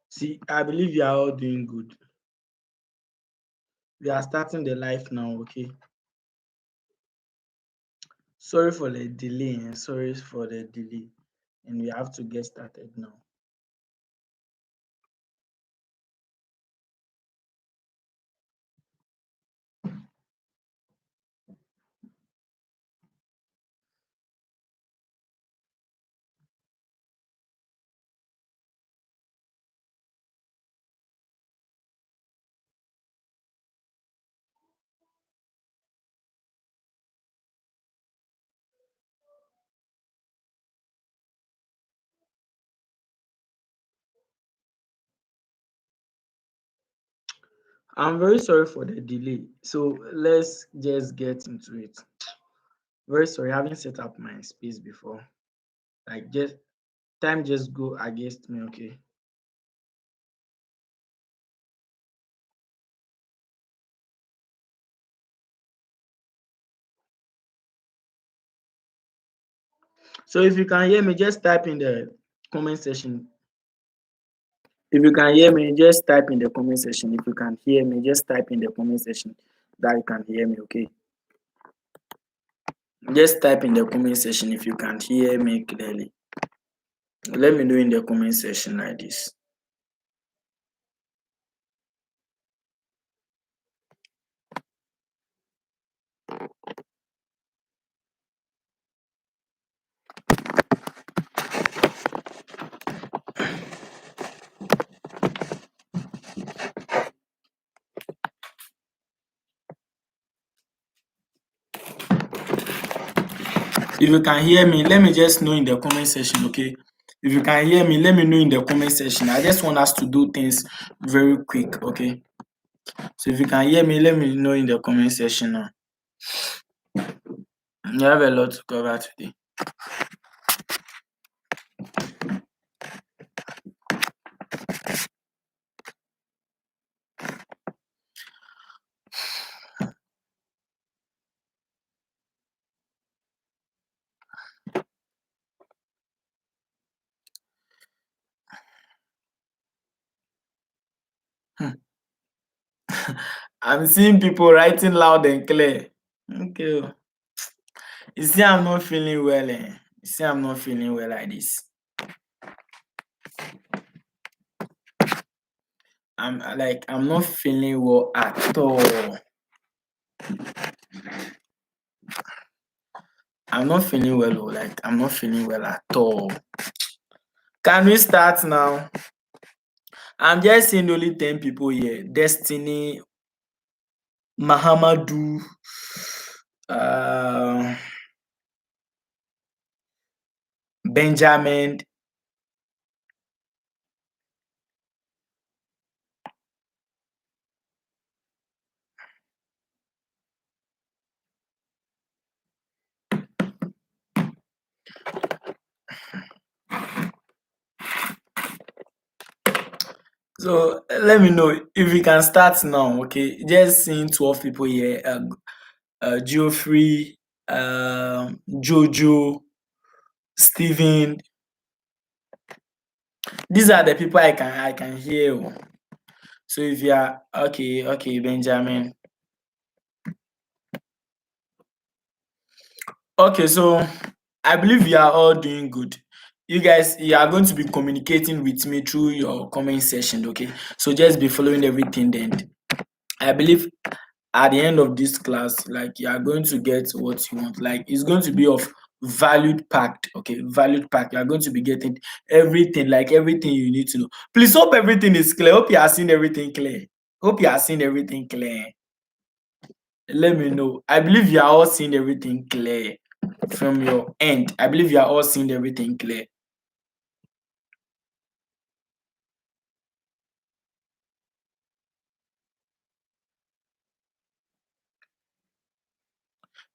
See, I believe you are all doing good. We are starting the live now, okay? Sorry for the delay, and sorry for the delay. And we have to get started now. I'm very sorry for the delay. So let's just get into it. Very sorry, I haven't set up my space before. Like just time just go against me, okay? So if you can hear me, just type in the comment section. If you can hear me, just type in the comment section. If you can hear me, just type in the comment section that you can hear me, okay? Just type in the comment section if you can hear me clearly. Let me know in the comment section like this. If you can hear me, let me just know in the comment section, okay? If you can hear me, let me know in the comment section. I just want us to do things very quick, okay? So if you can hear me, let me know in the comment section now. You have a lot to cover today. I'm seeing people writing loud and clear. Okay. You see, I'm not feeling well. You see, I'm not feeling well like this. I'm not feeling well at all. I'm not feeling well. I'm not feeling well at all. Can we start now? I'm just seeing only 10 people here. Destiny, Mahamadou, Benjamin. So let me know if we can start now, okay? Just seeing 12 people here. Geoffrey, Jojo, Steven. These are the people I can hear. So if you are okay, Benjamin. Okay, so I believe you are all doing good. You guys, you are going to be communicating with me through your comment section, okay? So just be following everything then. I believe at the end of this class, like you are going to get what you want. Like it's going to be of valued packed, okay? Valued packed. You are going to be getting everything, like everything you need to know. Please hope everything is clear. Hope you are seeing everything clear. Hope you are seeing everything clear. Let me know. I believe you are all seeing everything clear from your end. I believe you are all seeing everything clear.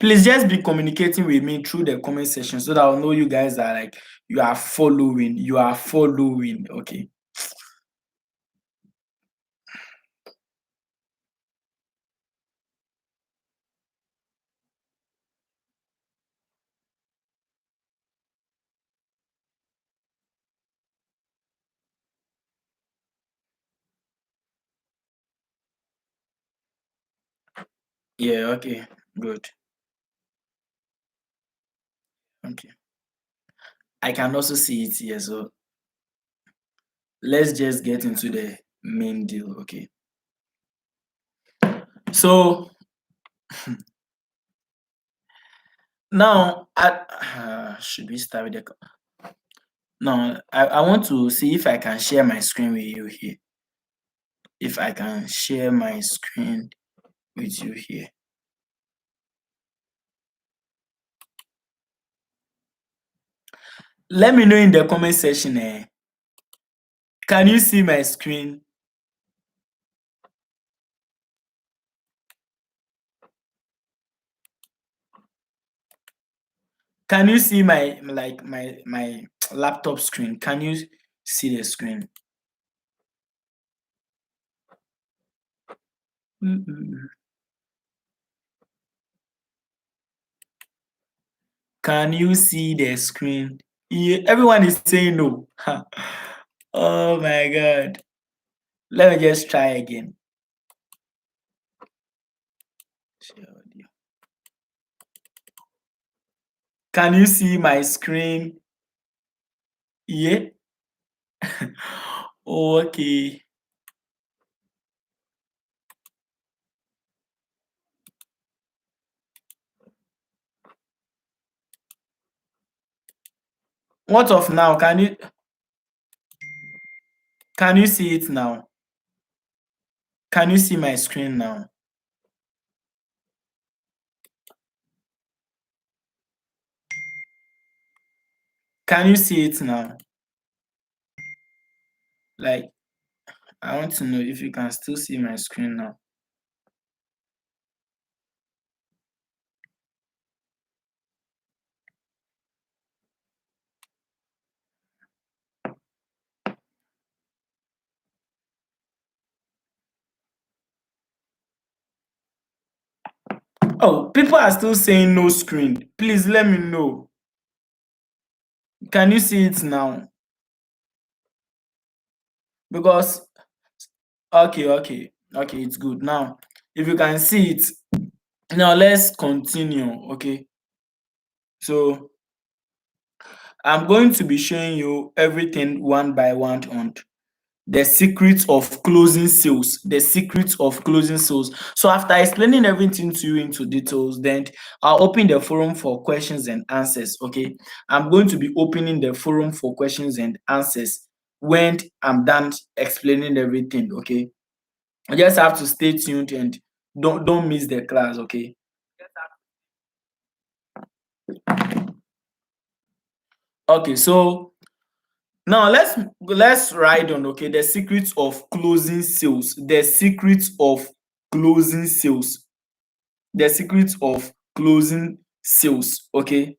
Please just be communicating with me through the comment section so that I'll know you guys are like you are following. You are following. Okay. Yeah, okay. Good. Okay. I can also see it here. So let's just get into the main deal. Okay. So now should we start with the now I want to see if I can share my screen with you here. If I can share my screen with you here. Let me know in the comment section. Can you see my screen? Can you see my my laptop screen? Can you see the screen? Can you see the screen? Yeah, everyone is saying no. Oh my god. Let me just try again. Share audio. Can you see my screen? Yeah. Okay. What of now? Can you see it now? Can you see my screen now? Can you see it now? Like, I want to know if you can still see my screen now. Oh, people are still saying no screen. Please let me know. Can you see it now? Because okay, it's good. Now, if you can see it, now let's continue. Okay. So I'm going to be showing you everything one by one on the secrets of closing sales. The secrets of closing sales. So after explaining everything to you into details, then I'll open the forum for questions and answers. Okay. I'm going to be opening the forum for questions and answers when I'm done explaining everything. Okay. You just have to stay tuned and don't miss the class. Okay. Okay. So now let's ride on. Okay, the secrets of closing sales. The secrets of closing sales. The secrets of closing sales. Okay.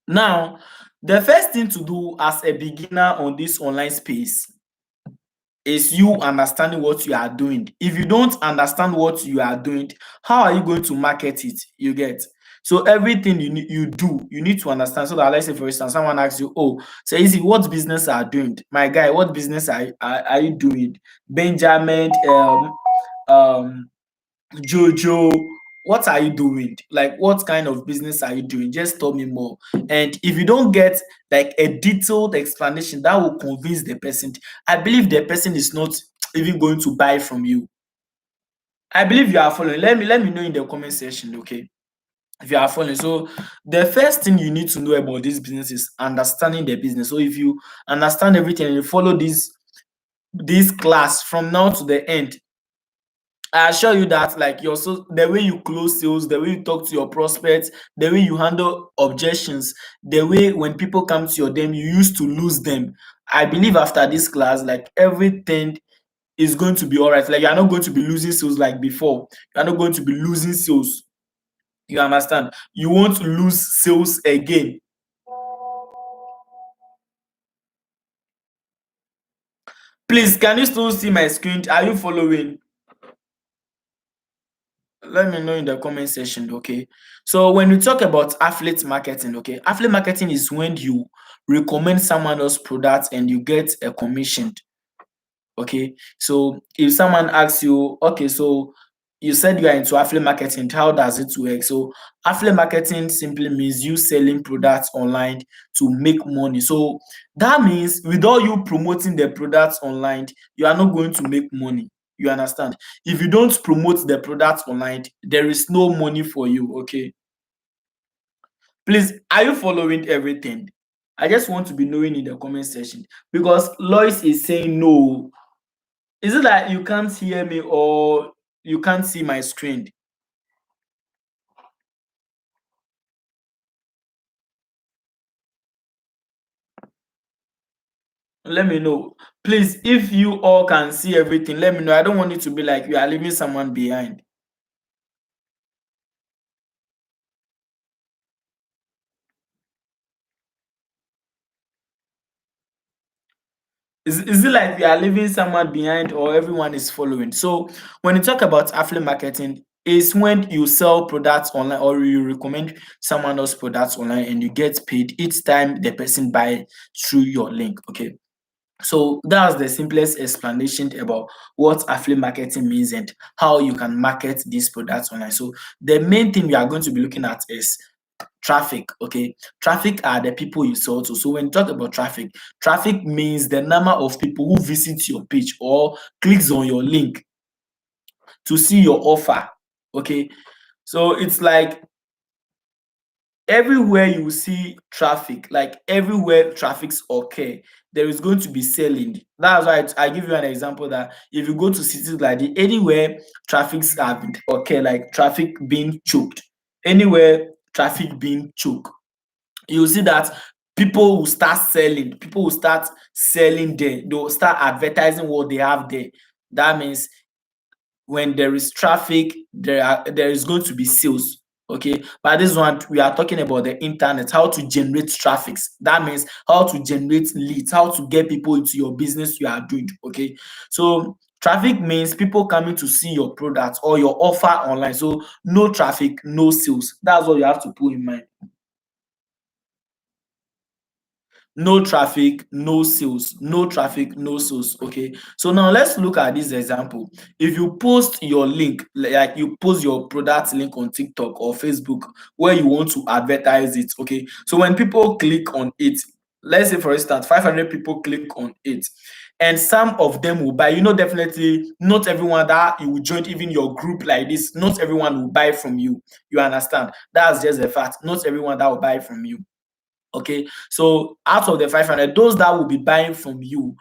Now, the first thing to do as a beginner on this online space is you understanding what you are doing. If you don't understand what you are doing, how are you going to market it? You get. So everything you need to understand. So that, let's say for instance, someone asks you, "Oh, so easy, what business are you doing, my guy? What business are you doing, Benjamin, um, Jojo? What are you doing? Like, what kind of business are you doing? Just tell me more." And if you don't get like a detailed explanation that will convince the person, I believe the person is not even going to buy from you. I believe you are following. Let me know in the comment section, okay? If you are following. So the first thing you need to know about this business is understanding the business. So if you understand everything and you follow this class from now to the end, I assure you that like your so the way you close sales, the way you talk to your prospects, the way you handle objections, the way when people come to your dem you used to lose them. I believe after this class, like everything is going to be all right. Like you're not going to be losing sales like before. You're not going to be losing sales You understand? You won't lose sales again. Please, can you still see my screen? Are you following? Let me know in the comment section, okay? So when we talk about affiliate marketing, okay, affiliate marketing is when you recommend someone else's product and you get a commission. Okay, so if someone asks you, okay, so you said you are into affiliate marketing, how does it work? So affiliate marketing simply means you selling products online to make money. So that means without you promoting the products online, you are not going to make money. You understand? If you don't promote the products online, there is no money for you. Okay, please, are you following everything? I just want to be knowing in the comment section because Lois is saying no. Is it that you can't hear me or you can't see my screen? Let me know. Please, if you all can see everything, let me know. I don't want it to be like you are leaving someone behind. Is it like we are leaving someone behind or everyone is following? So when you talk about affiliate marketing, it's when you sell products online or you recommend someone else products online and you get paid each time the person buy through your link. Okay. So that's the simplest explanation about what affiliate marketing means and how you can market these products online. So the main thing we are going to be looking at is traffic. Okay, traffic are the people you sell to. So when you talk about traffic, traffic means the number of people who visit your page or clicks on your link to see your offer. Okay, so it's like everywhere you see traffic, like everywhere traffics occur, there is going to be selling. That's why I give you an example that if you go to cities like the anywhere traffics have occur, like traffic being choked, anywhere traffic being choked, you see that people will start selling. People will start selling there. They will start advertising what they have there. That means when there is traffic, there is going to be sales. Okay, but this one we are talking about the internet, how to generate traffic. That means how to generate leads, how to get people into your business you are doing. Okay, so traffic means people coming to see your product or your offer online. So no traffic, no sales. That's what you have to put in mind. No traffic, no sales. No traffic, no sales. Okay, so now let's look at this example. If you post your link, like you post your product link on TikTok or Facebook where you want to advertise it. Okay, so when people click on it, let's say for instance 500 people click on it and some of them will buy. Definitely not everyone that you will join even your group like this, not everyone will buy from you. You understand? That's just a fact. Not everyone that will buy from you. Okay, so out of the 500, those that will be buying from you,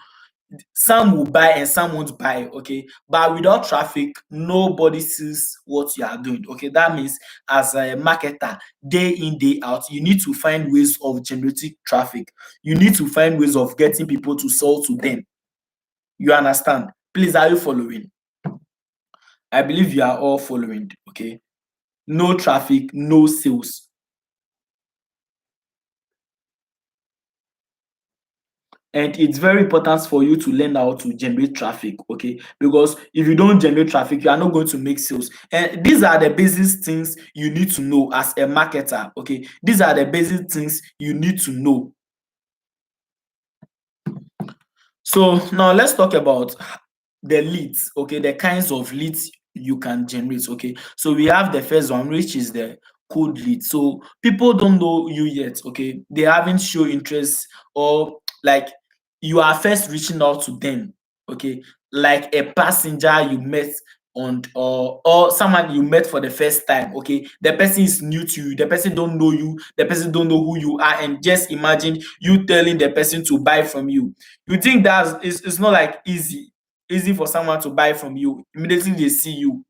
some will buy and some won't buy. Okay, but without traffic, nobody sees what you are doing. Okay, that means as a marketer, day in, day out, you need to find ways of generating traffic. You need to find ways of getting people to sell to them. You understand? Please, are you following? I believe you are all following. Okay, no traffic, no sales. And it's very important for you to learn how to generate traffic. Okay, because if you don't generate traffic, you are not going to make sales. And these are the basic things you need to know as a marketer. Okay, these are the basic things you need to know. So now let's talk about the leads. Okay, the kinds of leads you can generate. Okay, so we have the first one, which is the cold lead. So people don't know you yet. Okay, they haven't shown interest, or like you are first reaching out to them. Okay, like a passenger you met on, or someone you met for the first time. Okay, the person is new to you, the person don't know you, the person don't know who you are, and just imagine you telling the person to buy from you. You think that's it's not like easy for someone to buy from you immediately they see you.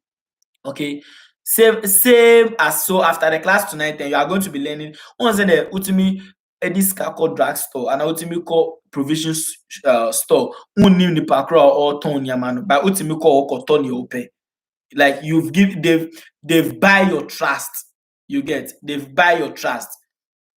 Okay, same as so after the class tonight, then you are going to be learning once in the ultimate this car called drugstore and ultimate called provisions store. Unnim the pakra or ton yamano by ultimate call or ton your pay. Like they've buy your trust. You get? They've buy your trust.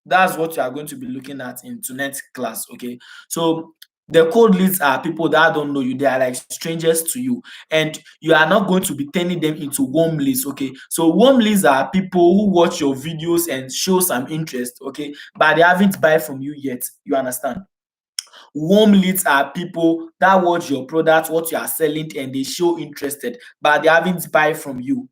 That's what you are going to be looking at in tonight's class. Okay, so the cold leads are people that don't know you, they are like strangers to you, and you are not going to be turning them into warm leads. Okay, so warm leads are people who watch your videos and show some interest, okay, but they haven't buy from you yet. You understand? Warm leads are people that watch your product, what you are selling, and they show interested, but they haven't buy from you.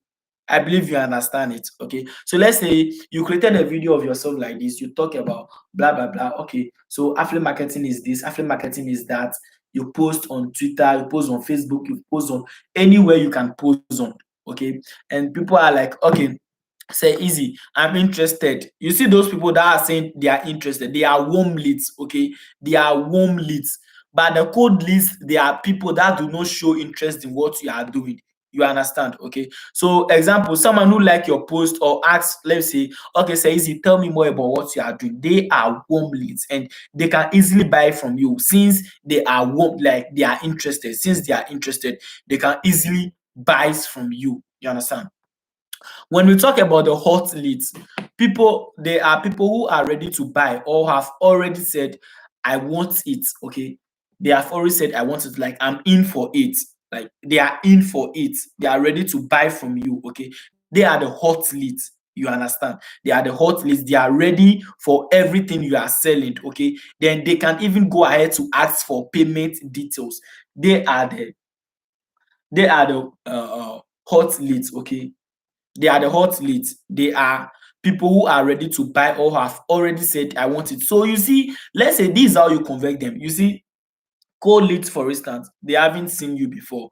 I believe you understand it. Okay. So let's say you created a video of yourself like this. You talk about blah blah blah. Okay. So affiliate marketing is this, affiliate marketing is that. You post on Twitter, you post on Facebook, you post on anywhere you can post on. Okay. And people are like, okay, say easy, I'm interested. You see those people that are saying they are interested, they are warm leads. Okay, they are warm leads. But the cold leads, they are people that do not show interest in what you are doing. You understand? Okay, so example, someone who like your post or asks, let's say, okay, say easy, tell me more about what you are doing. They are warm leads and they can easily buy from you since they are warm, like they are interested. Since they are interested, they can easily buy from you. You understand? When we talk about the hot leads, people, they are people who are ready to buy or have already said, I want it. Okay. They have already said, I want it. Like, I'm in for it. Like, they are in for it. They are ready to buy from you. Okay. They are the hot leads. You understand? They are the hot leads. They are ready for everything you are selling. Okay. Then they can even go ahead to ask for payment details. They are the hot leads. Okay, they are the hot leads. They are people who are ready to buy or have already said, I want it. So you see, let's say this is how you convert them. You see, cold leads, for instance, they haven't seen you before.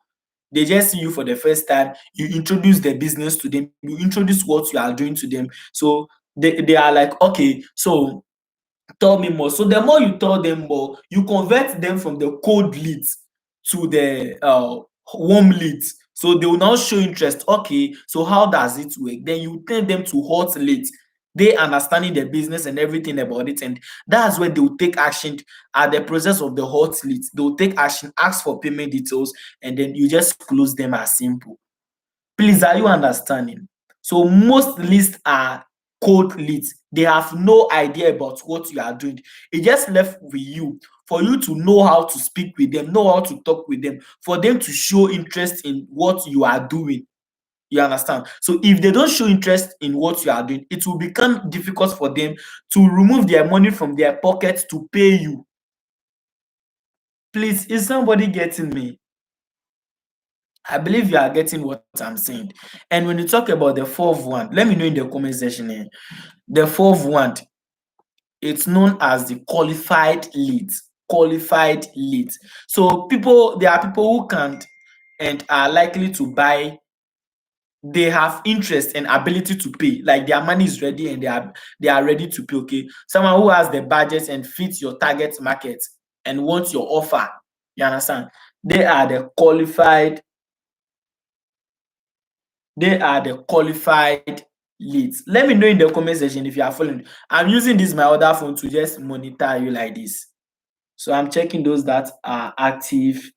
They just see you for the first time. You introduce the business to them. You introduce what you are doing to them. So they are like, okay, so tell me more. So the more you tell them more, you convert them from the cold leads to the warm leads. So they will now show interest. Okay, so how does it work? Then you turn them to hot leads. They understanding the business and everything about it, and that's where they will take action at the process of the hot leads. They will take action, ask for payment details, and then you just close them as simple. Please, are you understanding? So most leads are cold leads. They have no idea about what you are doing. It just left with you for you to know how to speak with them, know how to talk with them, for them to show interest in what you are doing. You understand? So if they don't show interest in what you are doing, it will become difficult for them to remove their money from their pocket to pay you. Please, is somebody getting me? I believe you are getting what I'm saying. And when you talk about the fourth one, let me know in the comment section here. The fourth one, it's known as the qualified leads. Qualified leads. So people, there are people who can't and are likely to buy. They have interest and ability to pay. Like their money is ready and they are ready to pay. Okay. Someone who has the budget and fits your target market and wants your offer. You understand? They are the qualified They are the qualified leads. Let me know in the comment section if you are following. I'm using this my other phone to just monitor you like this. So I'm checking those that are active,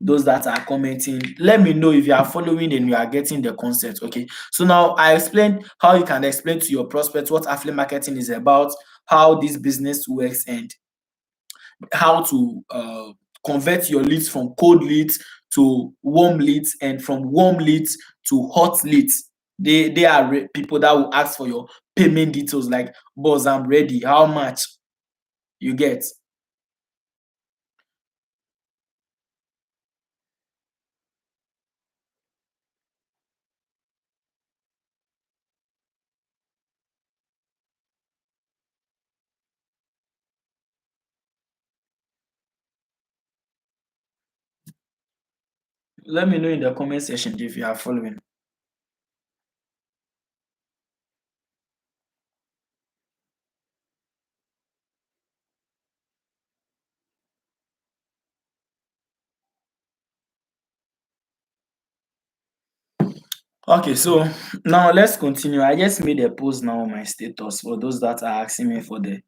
those that are commenting. Let me know if you are following and you are getting the concept. Okay. So now I explained how you can explain to your prospects what affiliate marketing is about, how this business works, and how to convert your leads from cold leads to warm leads, and from warm leads to hot leads. They are people that will ask for your payment details, like, boss, I'm ready, how much? You get? Let me know in the comment section if you are following. Okay, so now let's continue. I just made a post now on my status for those that are asking me for the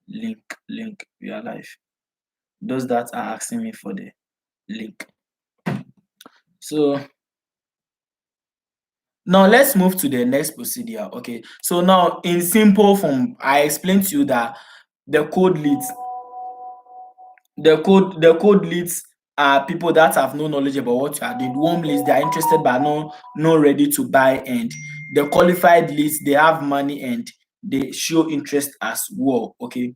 link. We are live. Those that are asking me for the link. So Now let's move to the next procedure. Okay, so now in simple form, I explained to you that the code leads, the code leads are people that have no knowledge about what you are doing. Warm leads, they are interested but not ready to buy, and the qualified leads, they have money and they show interest as well. Okay,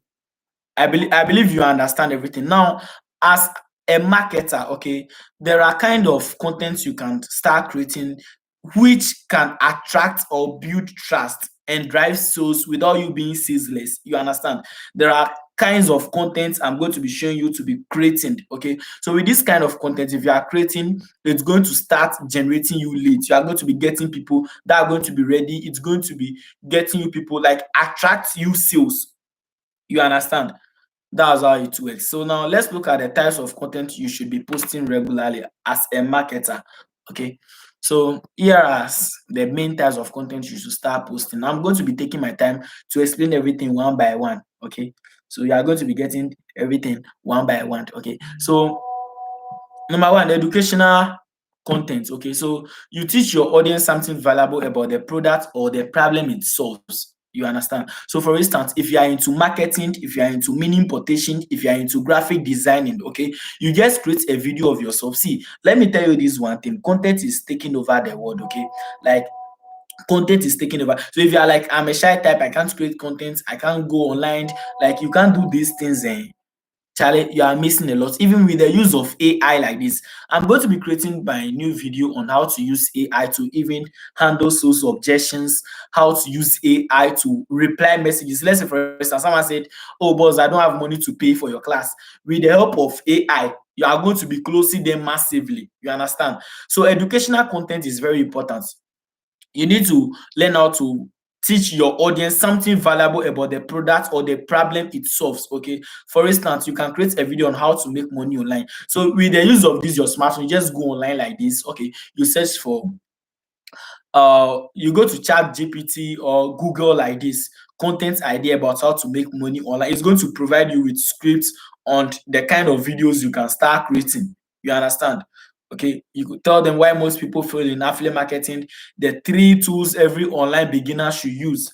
I believe you understand everything. Now, as a marketer, okay, there are kind of contents you can start creating which can attract or build trust and drive sales without you being salesless. You understand? There are kinds of content I'm going to be showing you to be creating. Okay. So with this kind of content, if you are creating, it's going to start generating you leads. You are going to be getting people that are going to be ready. It's going to be getting you people like attract you sales. You understand? That's how it works. So now let's look at the types of content you should be posting regularly as a marketer. Okay. So here are the main types of content you should start posting. I'm going to be taking my time to explain everything one by one. Okay. So you are going to be getting everything one by one. Okay. So number one, educational content. Okay, so you teach your audience something valuable about the product or the problem it solves. You understand? So, for instance, if you are into marketing, if you are into mini importation, if you are into graphic designing, okay, you just create a video of yourself. See, let me tell you this one thing: content is taking over the world. Okay, like content is taking over. So if you are like, I'm a shy type, I can't create content, I can't go online, like you can't do these things. Charlie, you are missing a lot. Even with the use of AI like this, I'm going to be creating my new video on how to use AI to even handle social objections, how to use AI to reply messages. Let's say, for instance, someone said, "Oh, boss, I don't have money to pay for your class." With the help of AI, you are going to be closing them massively. You understand? So, educational content is very important. You need to learn how to teach your audience something valuable about the product or the problem it solves. Okay, for instance, you can create a video on how to make money online. So with the use of this your smartphone, you just go online like this. Okay, you search for you go to chat gpt or google like this, content idea about how to make money online. It's going to provide you with scripts on the kind of videos you can start creating. You understand? Okay, you could tell them why most people fail in affiliate marketing, the three tools every online beginner should use.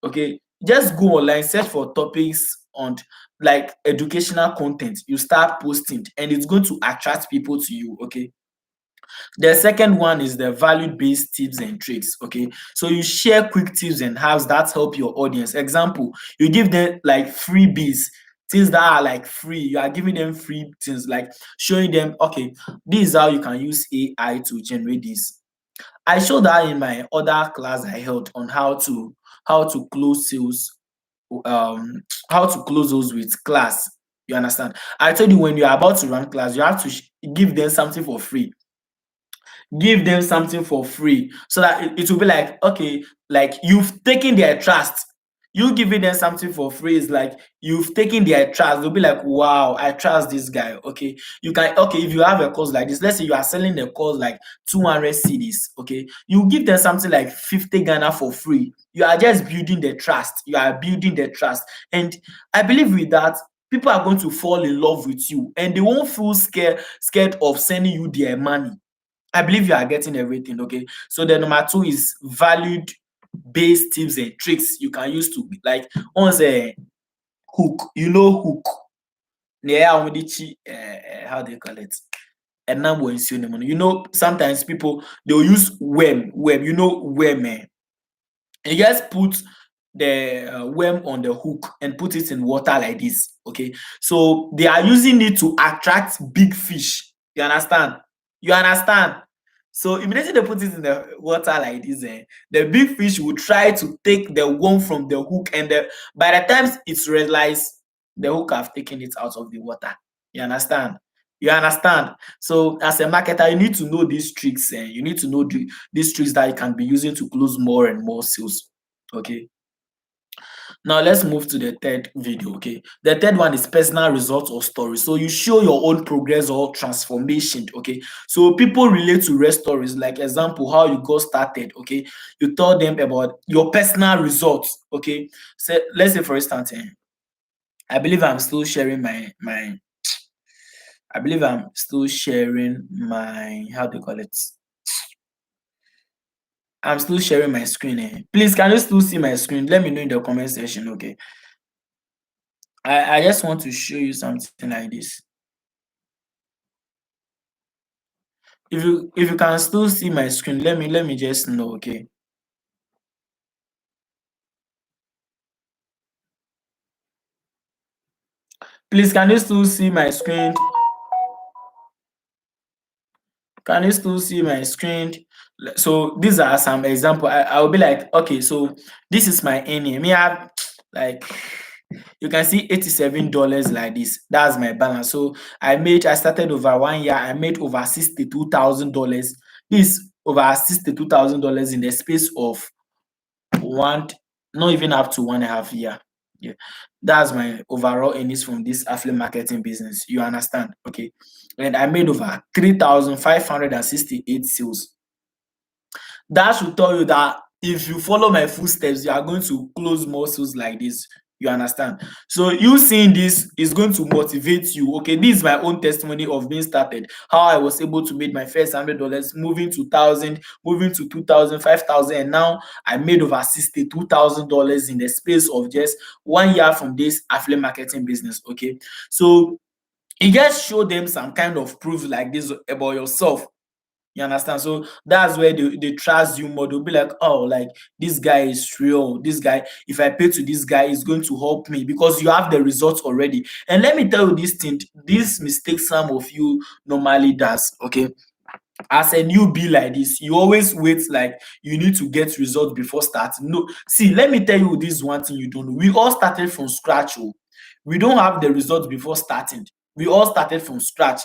Okay, just go online, search for topics on like educational content, you start posting and it's going to attract people to you. Okay, the second one is the value-based tips and tricks. Okay, so you share quick tips and hacks that help your audience. Example, you give them like freebies, things that are like free. You are giving them free things, like showing them, okay, this is how you can use AI to generate this. I showed that in my other class I held on how to close sales, um, how to close those with class. You understand? I told you when you are about to run class, you have to give them something for free. Give them something for free so that it will be like, okay, like you've taken their trust. You giving them something for free is like you've taken their trust. They'll be like, wow, I trust this guy. Okay, you can, okay, if you have a course like this, let's say you are selling the course like 200 CDs. Okay, you give them something like 50 Ghana for free. You are just building the trust. You are building the trust, and I believe with that, people are going to fall in love with you and they won't feel scared of sending you their money. I believe you are getting everything. Okay, so the number two is valued based tips and tricks you can use to like once a hook. You know hook. Yeah, how do you call it? A number in synonym. You know, sometimes people they'll use worm. You know worm, man. You just put the worm on the hook and put it in water like this. Okay, so they are using it to attract big fish. You understand? You understand? So immediately they put it in the water like this, the big fish will try to take the worm from the hook, and by the time it's realized, the hook have taken it out of the water. You understand? You understand? So as a marketer, you need to know these tricks, and you need to know these tricks that you can be using to close more and more sales. Okay. Now let's move to the third video. Okay, the third one is personal results or stories. So you show your own progress or transformation. Okay, so people relate to real stories, like example how you got started. Okay, you tell them about your personal results. Okay, so let's say for instance, I believe I'm still sharing my I believe I'm still sharing my, how do you call it, I'm still sharing my screen. Please, can you still see my screen? Let me know in the comment section. Okay. I just want to show you something like this. If you can still see my screen, let me just know. Okay. Please, can you still see my screen? Can you still see my screen? So these are some example. I'll be like, okay, so this is my earning. Me have like you can see $87 like this. That's my balance. So I started over 1 year, I made over $62,000. This over $62,000 in the space of one, not even up to 1.5 year. Yeah. That's my overall earnings from this affiliate marketing business. You understand? Okay. And I made over 3,568 sales. That should tell you that if you follow my footsteps, you are going to close more sales like this. You understand? So you seeing this is going to motivate you. Okay, this is my own testimony of being started. How I was able to make my first $100, moving to 1,000, moving to 2,000, 5,000, and now I made over $62,000 in the space of just 1 year from this affiliate marketing business. Okay, so you just show them some kind of proof like this about yourself. You understand? So that's where they trust you more. They'll be like, oh, like this guy is real. This guy, if I pay to this guy, is going to help me because you have the results already. And let me tell you this thing, this mistake some of you normally does. Okay. As a newbie like this, you always wait like you need to get results before starting. No, see, let me tell you this one thing you don't know. We all started from scratch. Oh. We don't have the results before starting. We all started from scratch.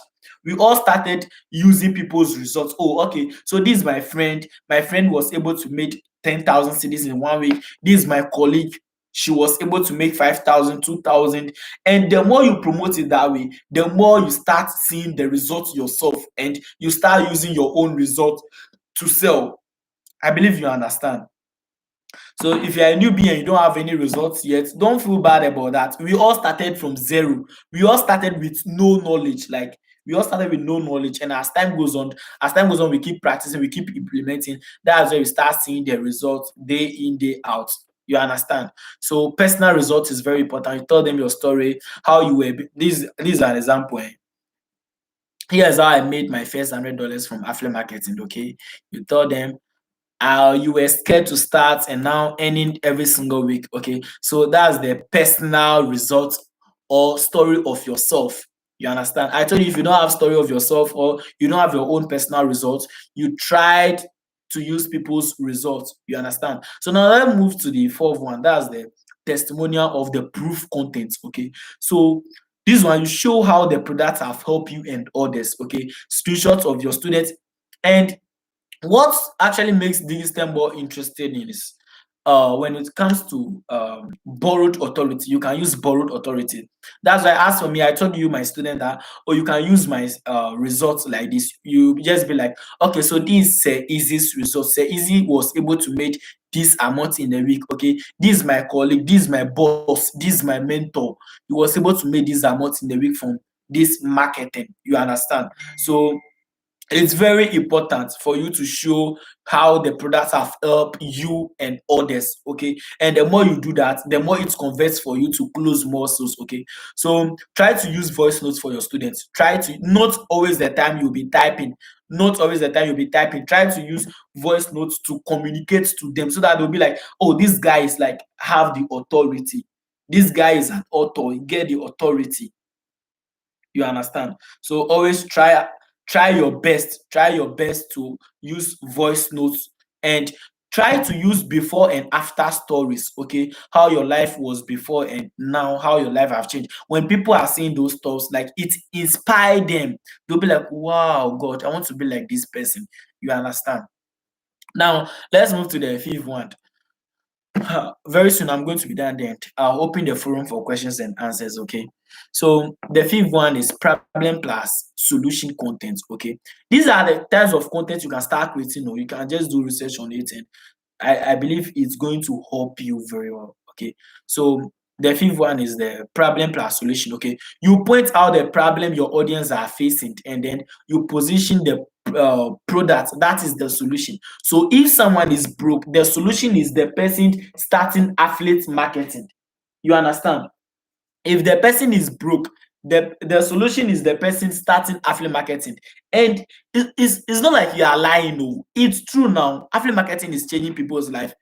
We all started using people's results. Oh, okay. So this is my friend. My friend was able to make 10,000 CDs in 1 week. This is my colleague. She was able to make 5,000, 2,000. And the more you promote it that way, the more you start seeing the results yourself and you start using your own results to sell. I believe you understand. So if you're a newbie and you don't have any results yet, don't feel bad about that. We all started from zero. We all started with no knowledge. Like we all started with no knowledge. And as time goes on, we keep practicing, we keep implementing. That's where we start seeing the results day in, day out. You understand? So personal results is very important. You tell them your story, how you were. This is an example. Here's how I made my first $100 from affiliate marketing. Okay, you tell them you were scared to start and now earning every single week. Okay, so that's the personal result or story of yourself. You understand? I told you if you don't have story of yourself or you don't have your own personal results, you tried to use people's results. You understand? So now let's move to the fourth one. That's the testimonial of the proof content. Okay, so this one you show how the products have helped you and others. Okay, screenshots of your students. And what actually makes digital more interesting is when it comes to borrowed authority, you can use borrowed authority. That's why, as for me, I told you, my student, that, oh, you can use my results like this. You just be like, okay, so this is Easy's result. Say Easy was able to make this amount in a week. Okay, this is my colleague, this is my boss, this is my mentor. He was able to make this amount in a week from this marketing. You understand? So it's very important for you to show how the products have helped you and others. Okay, and the more you do that, the more it converts for you to close more sales. Okay, so try to use voice notes for your students. Try to, not always the time you'll be typing, not always the time you'll be typing. Try to use voice notes to communicate to them so that they'll be like, oh, this guy is like have the authority, this guy is an author, he get the authority. You understand? So always try your best to use voice notes, and try to use before and after stories. Okay, how your life was before and now, how your life have changed. When people are seeing those stuffs, like it inspire them. They'll be like, wow, God, I want to be like this person. You understand? Now let's move to the fifth one. Very soon I'm going to be done then. I'll open the forum for questions and answers. Okay, so the fifth one is problem plus solution content. Okay, these are the types of content you can start creating, or you can just do research on it, and I believe it's going to help you very well. Okay, so The fifth one is the problem plus solution. Okay, you point out the problem your audience are facing, and then you position the product that is the solution. So if someone is broke, the solution is the person starting affiliate marketing. You understand? If the person is broke, the solution is the person starting affiliate marketing. And it's not like you are lying. No, it's true. Now affiliate marketing is changing people's life.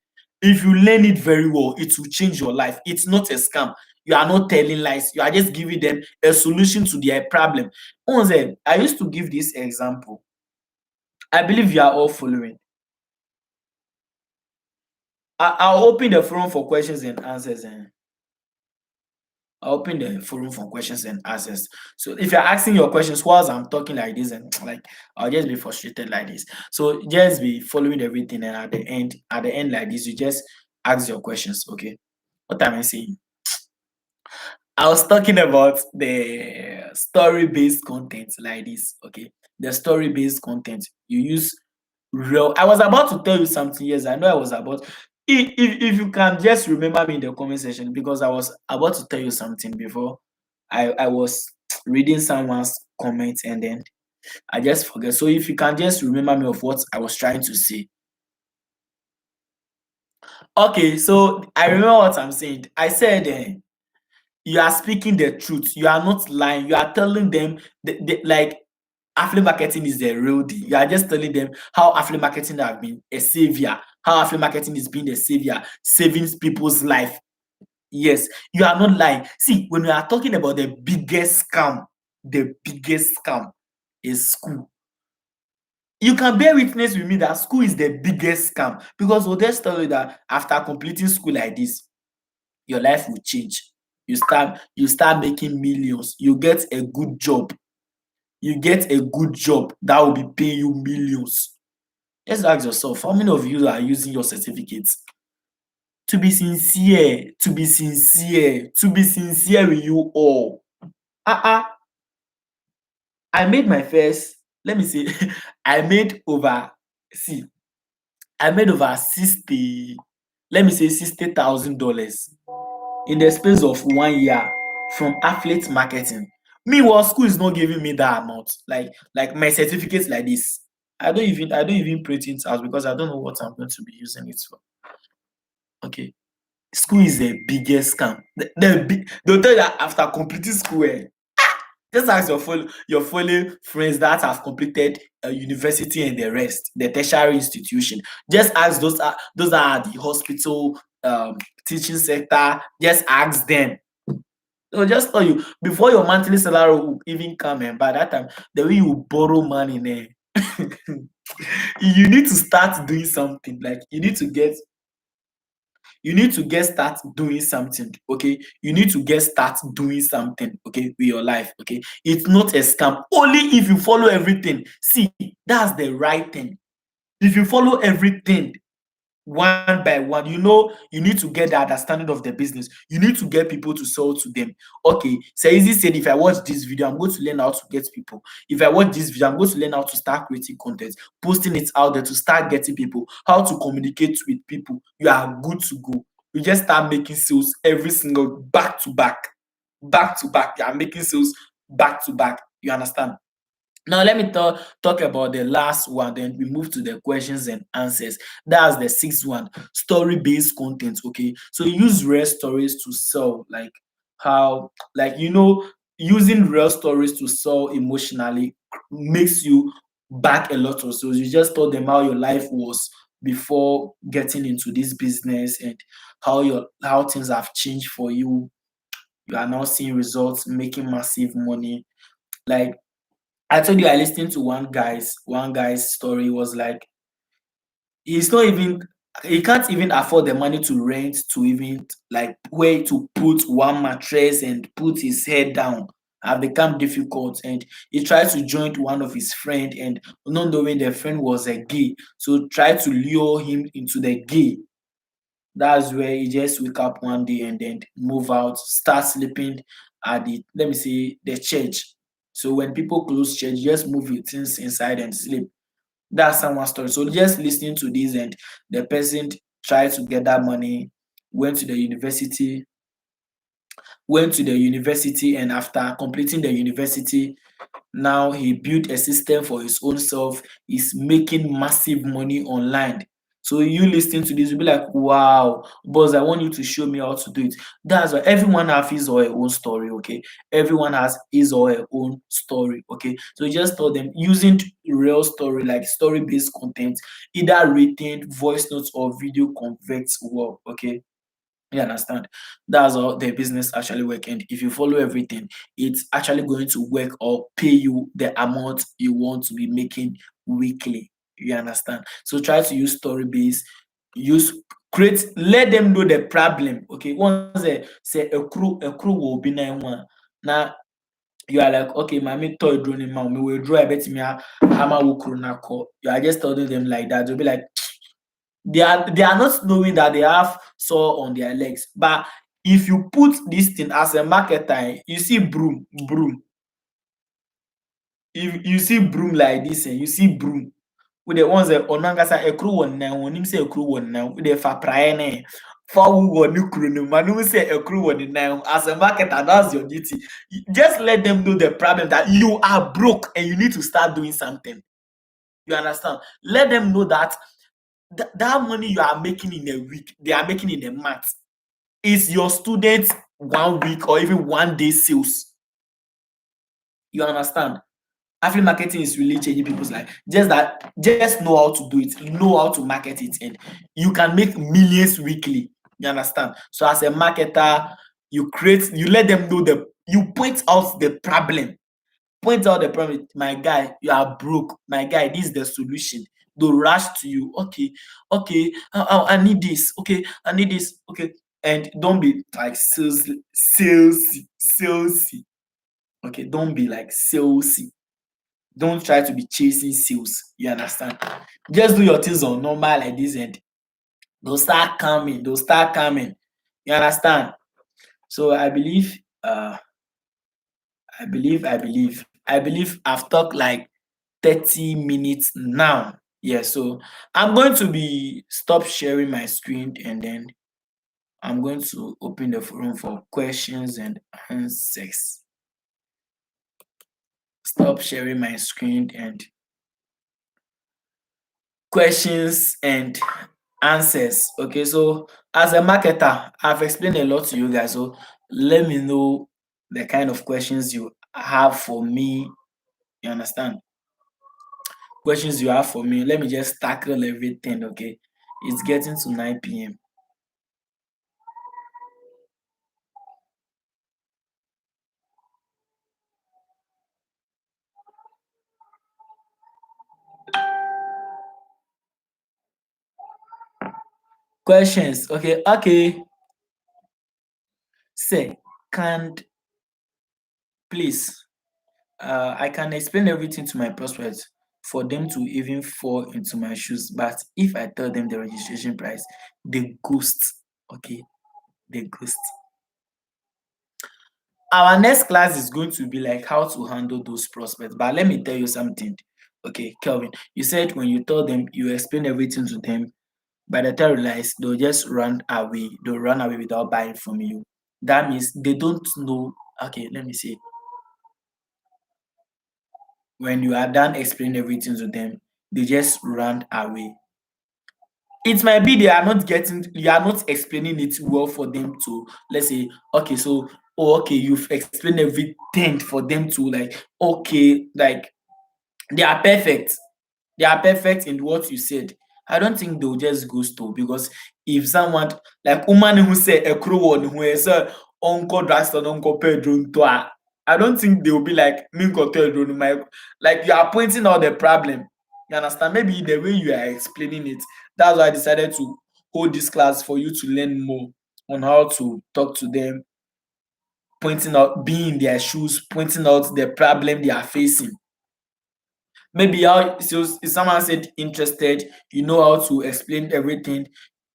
If you learn it very well, it will change your life. It's not a scam. You are not telling lies. You are just giving them a solution to their problem. Once I used to give this example. I believe you are all following. I'll open the forum for questions and answers. I'll open the forum for questions and answers. So if you're asking your questions whilst I'm talking like this, and like I'll just be frustrated like this. So just be following everything, and at the end like this, you just ask your questions. Okay. What am I saying? I was talking about the story-based content like this. Okay. The story-based content. You use real. I was about to tell you something. Yes, I know I was about. If you can just remember me in the comment section, because I was about to tell you something before I was reading someone's comment, and then I just forget. So if you can just remember me of what I was trying to say. Okay, so I remember what I'm saying. I said you are speaking the truth. You are not lying. You are telling them like affiliate marketing is the real deal. You are just telling them how affiliate marketing have been a savior, how affiliate marketing is being a savior, saving people's life. Yes, you are not lying. See, when we are talking about the biggest scam is school. You can bear witness with me that school is the biggest scam, because we'll just tell you that after completing school like this, your life will change. You start making millions. You get a good job. You get a good job that will be paying you millions. Just ask yourself, how many of you are using your certificates? To be sincere, to be sincere, to be sincere with you all. Uh-uh. I made my first, let me see, I made over, see, I made over 60, let me say $60,000 in the space of 1 year from affiliate marketing. Meanwhile, school is not giving me that amount. Like my certificates like this. I don't even print it out because I don't know what I'm going to be using it for. Okay. School is the biggest scam. They'll tell you that after completing school, just ask your fellow friends that have completed university and the rest, the tertiary institution. Just ask those are the hospital, teaching sector. Just ask them. They'll just tell you before your monthly salary will even come, and by that time, the way you borrow money, you need to start doing something. Like you need to get start doing something. Okay, you need to get start doing something. Okay, with your life. Okay, it's not a scam only if you follow everything. See, that's the right thing. If you follow everything one by one, you need to get the understanding of the business. You need to get people to sell to them. Okay, so easy said, if I watch this video, I'm going to learn how to get people. If I watch this video, I'm going to learn how to start creating content, posting it out there to start getting people, how to communicate with people. You are good to go. You just start making sales every single back to back. You are making sales back to back. You understand? Now let me talk about the last one, then we move to the questions and answers. That's the sixth one, story-based content. Okay, so use real stories to sell, like how, like using real stories to sell emotionally makes you back a lot of sales. You just told them how your life was before getting into this business, and how things have changed for you. You are now seeing results, making massive money. Like I told you, I listened to one guy's story. Was like he's not even he can't even afford the money to rent, to even like where to put one mattress and put his head down. Have become difficult, and he tried to join one of his friend, and not knowing the friend was a gay, so try to lure him into the gay. That's where he just wake up one day and then move out, start sleeping at the, let me say, the church. So when people close church, just move your things inside and sleep. That's someone's story. So just listening to this, and the person tried to get that money, went to the university, went to the university, and after completing the university, now he built a system for his own self. He's making massive money online. So you listening to this, you'll be like, wow, boss, I want you to show me how to do it. That's why everyone has his or her own story, okay? Everyone has his or her own story, okay? So just tell them using real story, like story-based content, either written, voice notes, or video converts well, okay? You understand? That's how the business actually work. And if you follow everything, it's actually going to work or pay you the amount you want to be making weekly. You understand? So try to use story base, use create, let them know the problem. Okay. Once they say a crew will be 9-1. Now you are like, okay, mommy toy drone ma, we will draw a bit me hammer wo crew na call. You are just telling them like that. They'll be like, they are not knowing that they have saw on their legs. But if you put this thing as a marketer, you see broom. If you see broom like this, you see broom. With the ones that onangasa ekru one now, when him say ekru one now, with the fa praene. For who one new crew, man who say ekru one now. As a marketer, that's your duty. Just let them know the problem that you are broke and you need to start doing something. You understand? Let them know that that money you are making in a week, they are making in a month, is your students 1 week or even 1 day sales. You understand? Affiliate marketing is really changing people's life. Just know how to do it, know how to market it, and you can make millions weekly. You understand? So as a marketer, you let them know you point out the problem. Point out the problem. My guy, you are broke. My guy, this is the solution. They'll rush to you. Okay, I need this. Okay, I need this. Okay. And don't be like salesy. Okay, don't be like salesy. Don't try to be chasing sales. You understand? Just do your things on normal like this, and they'll start coming. They'll start coming. You understand? So I believe I've talked like 30 minutes now. Yeah, so I'm going to be stop sharing my screen, and then I'm going to open the forum for questions and answers. Stop sharing my screen and questions and answers. Okay, so as a marketer, I've explained a lot to you guys. So let me know the kind of questions you have for me. You understand? Questions you have for me. Let me just tackle everything. Okay, it's getting to 9 p.m. Questions. Okay. Second, please. I can explain everything to my prospects for them to even fall into my shoes. But if I tell them the registration price, they ghost. Okay, they ghost. Our next class is going to be like how to handle those prospects. But let me tell you something. Okay, Kelvin, you said when you tell them, you explain everything to them. By the time you realize, they'll just run away. They'll run away without buying from you. That means they don't know. Okay, let me see. When you are done explaining everything to them, they just run away. It might be you are not explaining it well for them to, let's say, okay, so, oh, okay, you've explained everything for them to, like, okay, like, they are perfect. They are perfect in what you said. I don't think they'll just go to, because if someone like woman who say a crew one who is Uncle Draxton, Uncle Pedro to I don't think they'll be like Minko Pedro, my, like, you are pointing out the problem. You understand? Maybe the way you are explaining it. That's why I decided to hold this class for you to learn more on how to talk to them, pointing out, being in their shoes, pointing out the problem they are facing. Maybe how, so if someone said interested, you know how to explain everything,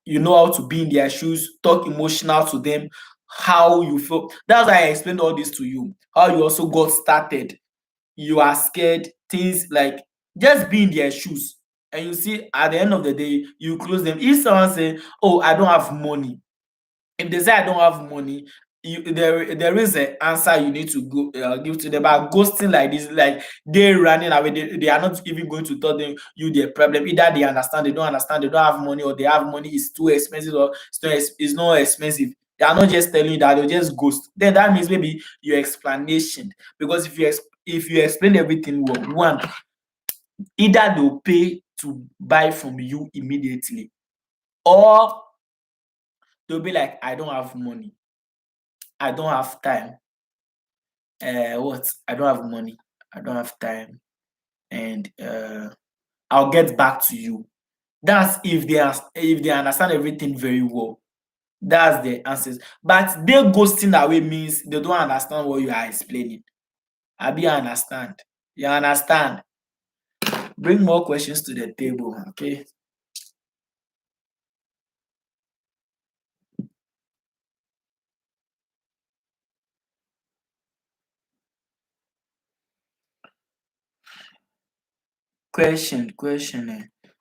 you know how to be in their shoes, talk emotional to them, how you feel. That's why I explained all this to you. How you also got started. You are scared, things like, just be in their shoes. And you see, at the end of the day, you close them. If someone say, oh, I don't have money, if they say I don't have money, there is an answer you need to go give to them. But ghosting like this, like they running away, they are not even going to tell them you their problem. Either they understand, they don't understand, they don't have money, or they have money, it's too expensive, or it's not expensive. They are not just telling you that, they'll just ghost. Then that means maybe your explanation. Because if you explain everything well, one, either they'll pay to buy from you immediately, or they'll be like, I don't have money, I don't have time. What? I don't have money, I don't have time, and I'll get back to you. That's if they understand everything very well. That's the answers. But they ghosting away means they don't understand what you are explaining. Abi you understand? You understand? Bring more questions to the table, okay? Question.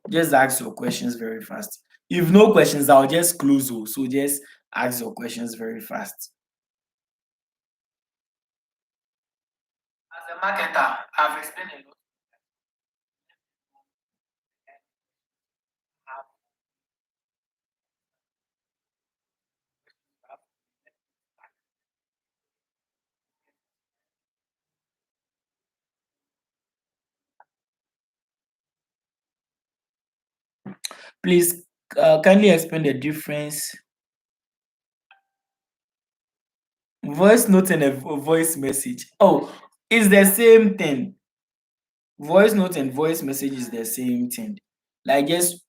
Just ask your questions very fast. If no questions, I'll just close. So just ask your questions very fast. As a marketer, I've explained a lot. Please kindly explain the difference. Voice note and a voice message. Oh, it's the same thing. Voice note and voice message is the same thing. Like just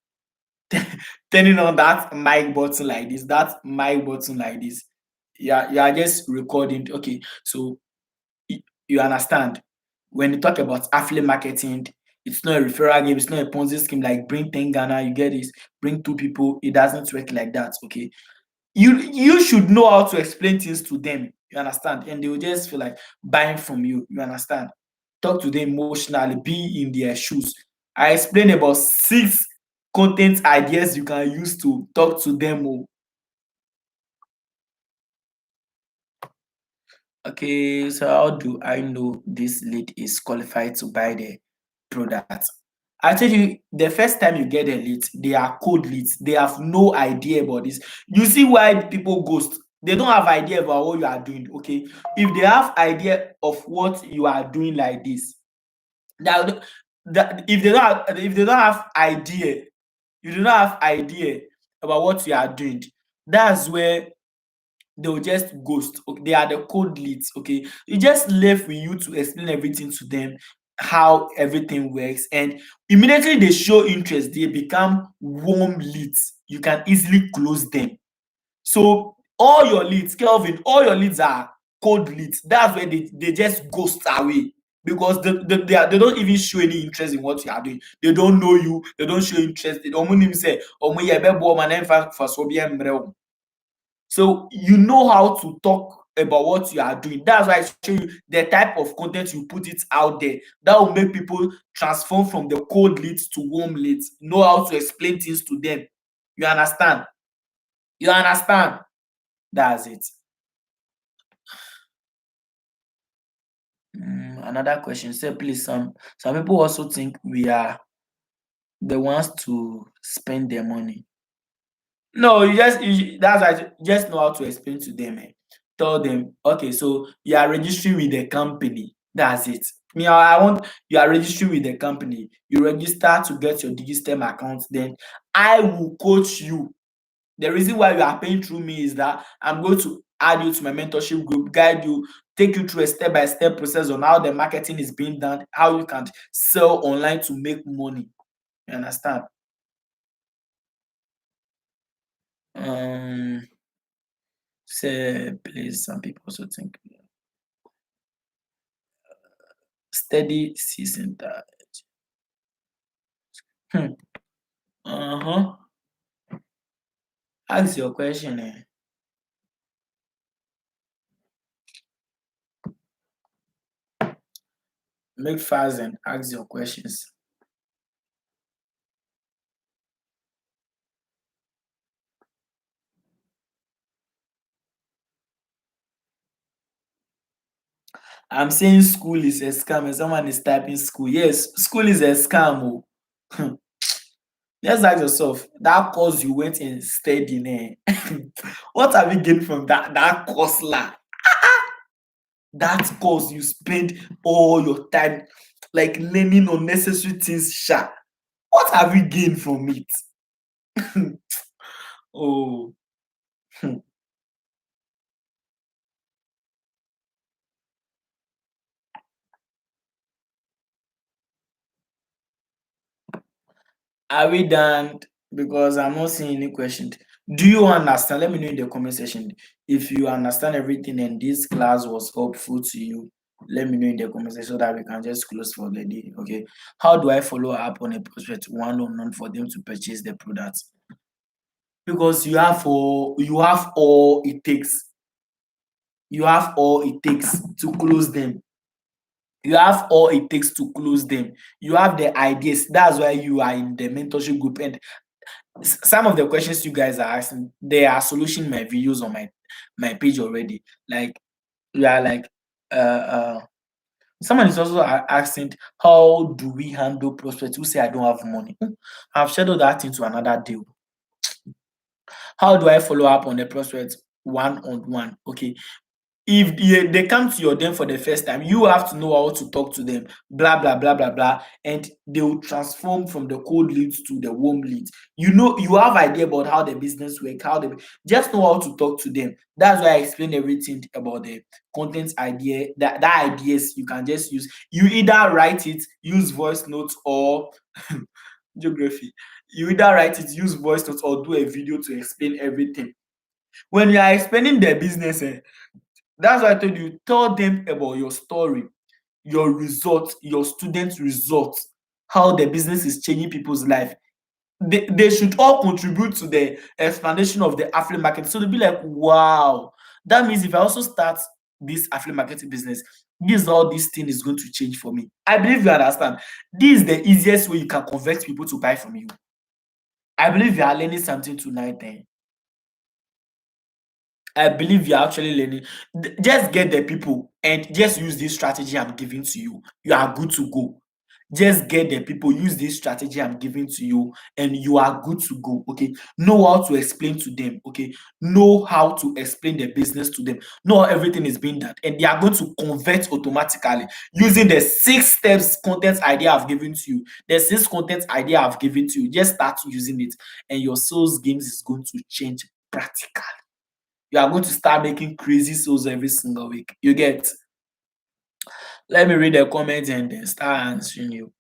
turning on that mic button like this, that mic button like this. Yeah, you are just recording. Okay, so you understand. When you talk about affiliate marketing, it's not a referral game, it's not a Ponzi scheme like bring 10 Ghana, you get this, bring two people. It doesn't work like that. Okay. You should know how to explain things to them. You understand? And they will just feel like buying from you. You understand? Talk to them emotionally, be in their shoes. I explained about 6 content ideas you can use to talk to them. Oh. Okay, so how do I know this lead is qualified to buy the product? I tell you, the first time you get a lead, they are cold leads. They have no idea about this. You see why people ghost? They don't have idea about what you are doing. Okay, if they have idea of what you are doing like this, that, that if they don't have idea, you do not have idea about what you are doing. That's where they will just ghost. Okay, they are the cold leads. Okay, it just left with you to explain everything to them, how everything works, and immediately they show interest, they become warm leads. You can easily close them. So all your leads, Kelvin, all your leads are cold leads. That's where they just ghost away because they don't even show any interest in what you are doing. They don't know you. They don't show interest. They don't even say, "Oh my, yeah, for so be so you know how to talk about what you are doing. That's why I show you the type of content you put it out there. That will make people transform from the cold leads to warm leads. Know how to explain things to them. You understand? You understand? That's it. Another question. Say please, some people also think we are the ones to spend their money. No, that's why you just know how to explain to them. Tell them, okay, so you are registering with the company. That's it. Me, I want you are registering with the company. You register to get your Digistem account. Then I will coach you. The reason why you are paying through me is that I'm going to add you to my mentorship group, guide you, take you through a step-by-step process on how the marketing is being done, how you can sell online to make money. You understand? Um, say please, some people also think steady season that. Hmm. Uh-huh. Ask your question. Make fast and ask your questions. I'm saying school is a scam and someone is typing school. Yes, school is a scam. Oh. Just ask yourself, that course you went and stayed in, what have you gained from that course lah? That course you spend all your time like learning unnecessary things sha. What have you gained from it? Oh. Are we done? Because I'm not seeing any questions. Do you understand? Let me know in the comment section if you understand everything and this class was helpful to you. Let me know in the comment section so that we can just close for the day. Okay. How do I follow up on a prospect one on one for them to purchase the product? Because you have all it takes. You have all it takes to close them. You have all it takes to close them. You have the ideas. That's why you are in the mentorship group. And some of the questions you guys are asking, they are solution in my videos on my page already. Like we are like someone is also asking, how do we handle prospects who say I don't have money? I've scheduled that into another deal. How do I follow up on the prospect one on one? Okay, if they come to your den for the first time, you have to know how to talk to them, blah blah blah blah blah, and they will transform from the cold leads to the warm leads. You know, you have idea about how the business work, how they just know how to talk to them. That's why I explained everything about the content idea. That ideas you can just use. You either write it, use voice notes, or geography. You either write it, use voice notes, or do a video to explain everything. When you are explaining the business, that's why I told you, tell them about your story, your results, your students' results, how the business is changing people's life. They should all contribute to the explanation of the affiliate market. So they'll be like, wow, that means if I also start this affiliate marketing business, this is how this thing is going to change for me. I believe you understand. This is the easiest way you can convert people to buy from you. I believe you are learning something tonight. I believe you're actually learning. Just get the people and just use this strategy I'm giving to you. You are good to go. Just get the people, use this strategy I'm giving to you, and you are good to go. Okay. Know how to explain to them. Okay. Know how to explain the business to them. Know how everything is being done. And they are going to convert automatically using the 6 steps content idea I've given to you. The 6 content idea I've given to you. Just start using it, and your sales games is going to change practically. You are going to start making crazy sales every single week. You get? Let me read the comments and then start answering you.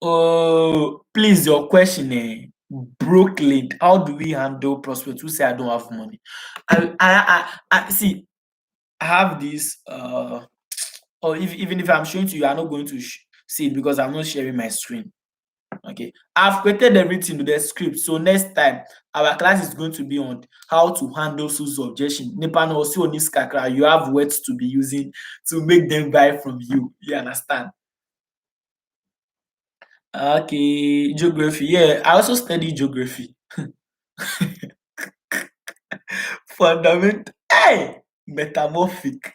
Oh, please, your question, Brooklyn. How do we handle prospects who say I don't have money? I see. I have this. Or even if I'm showing to you, I'm not going to see it because I'm not sharing my screen. Okay, I've created everything with the script. So next time our class is going to be on how to handle sales objection. Nipa also on this kakra, you have words to be using to make them buy from you. You understand? Okay, geography. Yeah, I also study geography. Fundamental. Hey, metamorphic.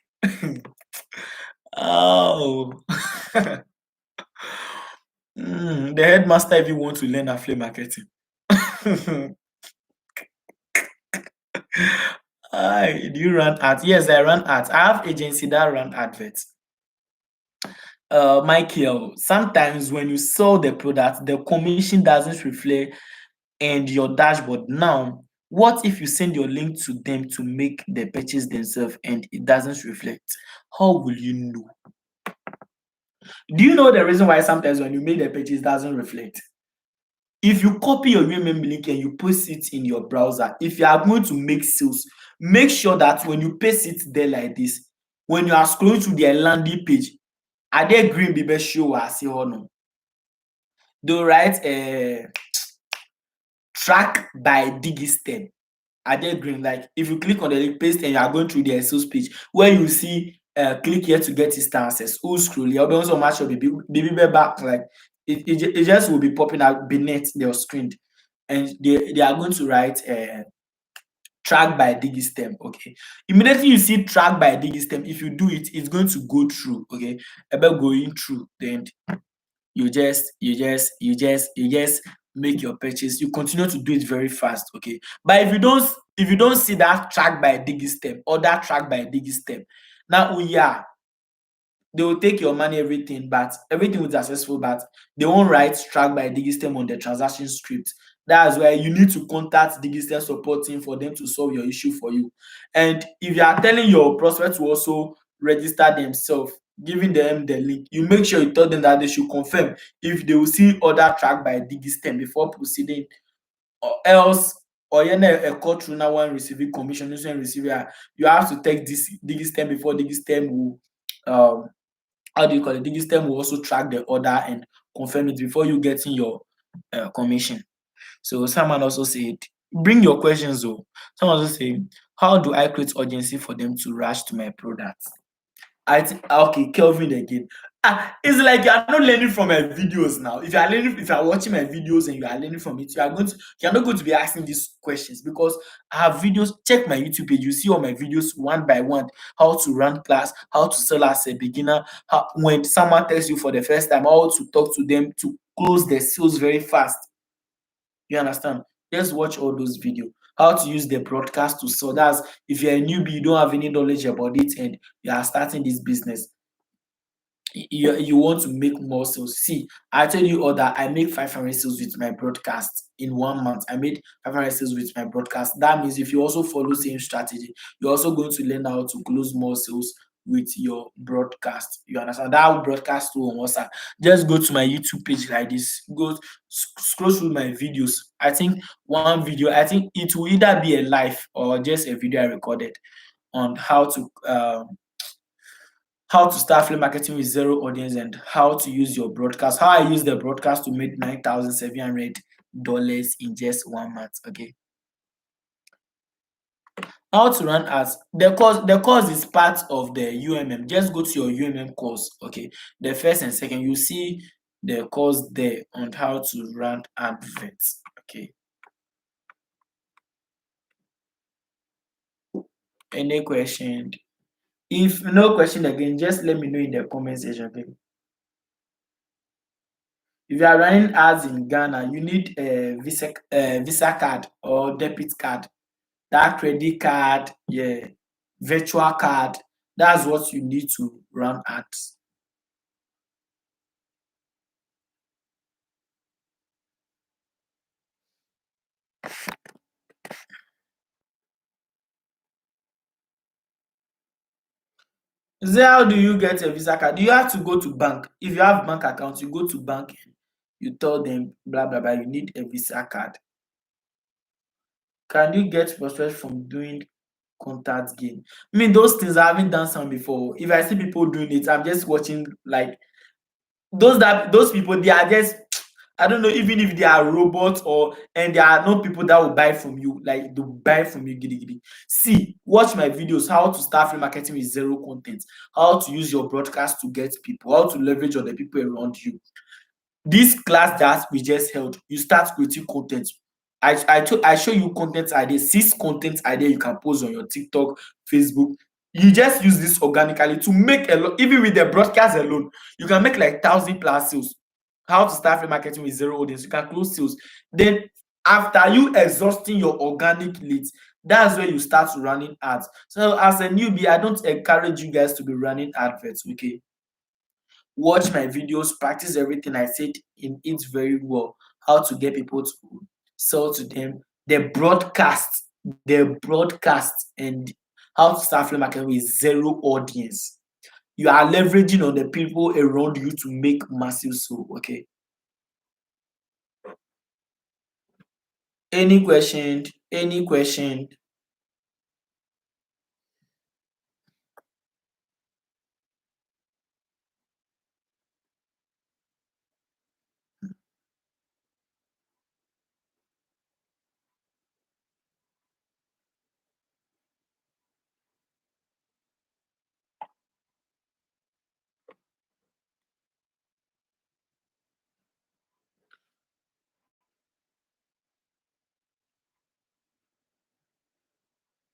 Oh. The headmaster even want to learn affiliate marketing. Hi, do you run ads? Yes, I run ads. I have agency that run adverts. Michael, sometimes when you sell the product, the commission doesn't reflect in your dashboard. Now, what if you send your link to them to make the purchase themselves and it doesn't reflect? How will you know? Do you know the reason why sometimes when you make the purchase it doesn't reflect? If you copy your UMM link and you post it in your browser, if you are going to make sales, make sure that when you paste it there like this, when you are scrolling through their landing page, are they green baby show or say or no? They'll write track by Digistep. Are they green? Like if you click on the link, paste and you are going through their sales page, where you see click here to get instant access. Who scroll? You'll be also match your baby back like it just will be popping out beneath their screen, and they are going to write track by Digistem. Okay, immediately you see track by Digistem, if you do it, it's going to go through. Okay, about going through, then you just make your purchase. You continue to do it very fast. Okay, but if you don't see that track by Digistem or that track by Digistem, now, oh yeah, they will take your money, everything, but everything will be successful, but they won't write track by Digistem on the transaction script. That's why you need to contact Digistem support team for them to solve your issue for you. And if you are telling your prospect to also register themselves, giving them the link, you make sure you tell them that they should confirm if they will see other track by Digistem before proceeding, or else oyene eko through now one receiving commission, this one receiving, you have to take this Digistem before Digistem will how do you call it? Digistem will also track the order and confirm it before you getting your commission. So someone also said, bring your questions though. Someone also say, how do I create urgency for them to rush to my product? I think okay, Kelvin again. It's like you are not learning from my videos now. If you are watching my videos and you are learning from it, you are not going to be asking these questions, because I have videos. Check my YouTube page, you see all my videos one by one. How to run class, how to sell as a beginner, how when someone tells you for the first time, how to talk to them to close their sales very fast. You understand? Just watch all those videos. How to use the broadcast to sell. That's if you're a newbie, you don't have any knowledge about it, and you are starting this business. You want to make more sales. See, I tell you all that I make 500 sales with my broadcast in 1 month. I made 500 sales with my broadcast. That means if you also follow same strategy, you're also going to learn how to close more sales with your broadcast. You understand? That broadcast tool on WhatsApp. Just go to my YouTube page like this. Scroll through my videos. I think one video, I think it will either be a live or just a video I recorded on how to start flea marketing with zero audience and how to use your broadcast. How I use the broadcast to make $9,700 in just 1 month. Okay. How to run ads. The course is part of the UMM. Just go to your UMM course. Okay. The first and second, you see the course there on how to run adverts. Okay. Any question? If no question again, just let me know in the comment section. Okay. If you are running ads in Ghana, you need a Visa card or debit card. That credit card, yeah, virtual card. That's what you need to run ads. So how do you get a Visa card? You have to go to bank. If you have bank account, you go to bank and you tell them blah blah blah. You need a Visa card. Can you get prospect from doing contact game? I mean, those things I haven't done some before. If I see people doing it, I'm just watching like those people. They are just I don't know, even if they are robots or and there are no people that will buy from you, like they will buy from you giddy giddy. See, watch my videos, how to start free marketing with zero content, how to use your broadcast to get people, how to leverage on the people around you. This class that we just held, you start creating content. I show you content idea, 6 content idea you can post on your TikTok, Facebook. You just use this organically to make a lot. Even with the broadcast alone, you can make like 1,000+ sales. How to start free marketing with zero audience, you can close sales. Then after you exhausting your organic leads, that's where you start running ads. So as a newbie, I don't encourage you guys to be running adverts. Okay, watch my videos, practice everything I said in it very well. How to get people to sell to them, the broadcast, and how to start flea marketing with zero audience. You are leveraging on the people around you to make massive sale. Okay. Any question? Any question?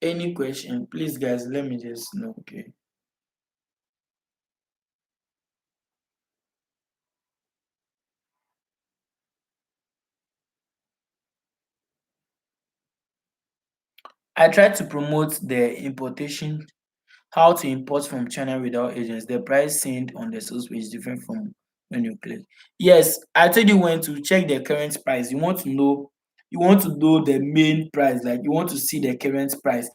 Any question, please, guys, let me just know. Okay. I try to promote the importation, how to import from China without agents. The price seen on the sales page is different from when you click. Yes, I told you when to check the current price. You want to know the main price, like you want to see the current price.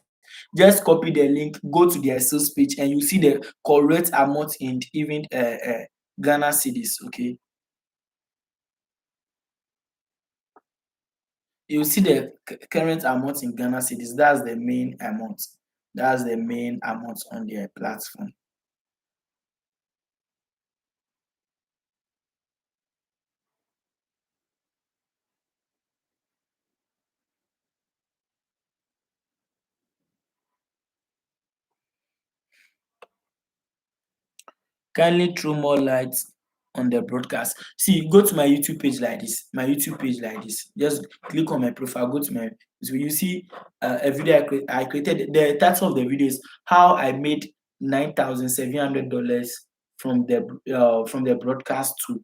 Just copy the link, go to their sales page, and you see the correct amount in even Ghana cedis. Okay, you see the current amount in Ghana cedis. That's the main amount. That's the main amount on their platform. Kindly throw more light on the broadcast. See, go to my YouTube page like this. My YouTube page like this. Just click on my profile. Go to my. So you see a video I created. The title of the video is how I made $9,700 from the broadcast tool.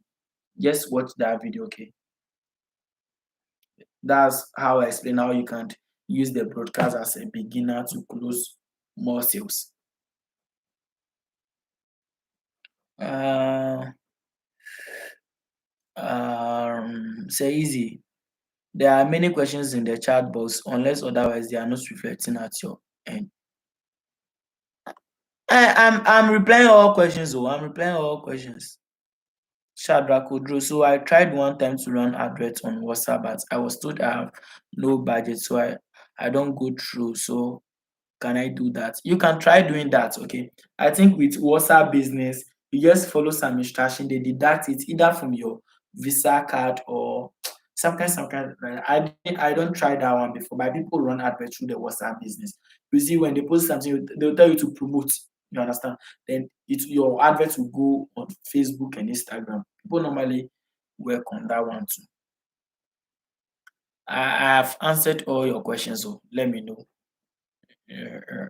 Just watch that video. Okay, that's how I explain how you can use the broadcast as a beginner to close more sales. Uh, say easy. There are many questions in the chat box, unless otherwise they are not reflecting at your end. I'm replying all questions. Oh, I'm replying all questions. Shadrach Odro. So I tried one time to run adverts on WhatsApp, but I was told I have no budget, so I don't go through. So can I do that? You can try doing that. Okay. I think with WhatsApp business, you just follow some instruction. They deduct it either from your Visa card or some kind. Right? I don't try that one before, but people run adverts through the WhatsApp business. You see, when they post something, they'll tell you to promote. You understand? Then your advert will go on Facebook and Instagram. People normally work on that one too. I have answered all your questions, so let me know. Uh,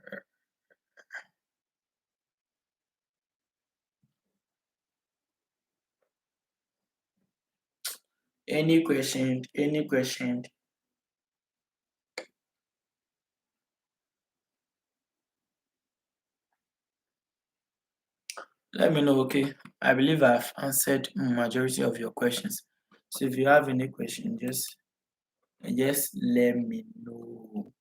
any question? Any question? Let me know, okay? I believe I've answered majority of your questions. So if you have any question, just let me know.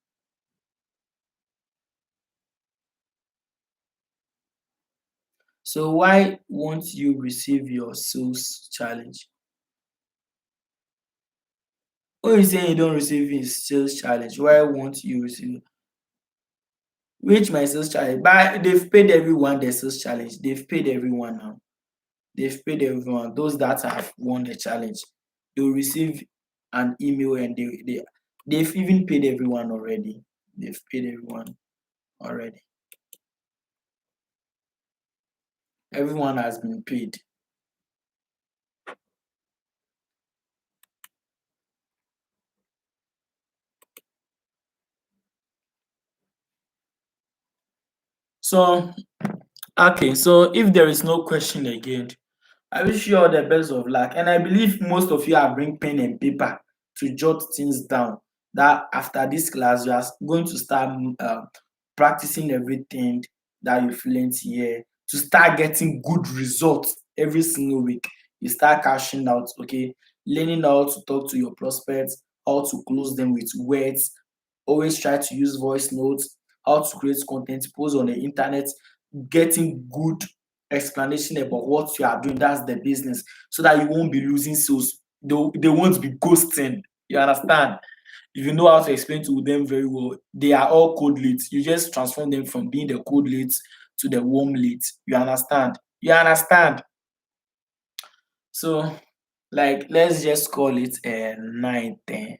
So why won't you receive your sales challenge? When you say you don't receive his sales challenge, why won't you receive which my sales challenge? But they've paid everyone their sales challenge. They've paid everyone now. They've paid everyone. Those that have won the challenge, they'll receive an email and they've even paid everyone already. They've paid everyone already. Everyone has been paid. So okay, so if there is no question again, I wish you all the best of luck. And I believe most of you have bring pen and paper to jot things down. That after this class, you are going to start practicing everything that you've learned here to start getting good results every single week. You start cashing out, okay? Learning how to talk to your prospects, how to close them with words. Always try to use voice notes, how to create content, post on the internet, getting good explanation about what you are doing. That's the business, so that you won't be losing sales. They won't be ghosting. You understand? If you know how to explain to them very well, they are all cold leads. You just transform them from being the cold leads to the warm leads. You understand? You understand? So, like, let's just call it a 9, 10.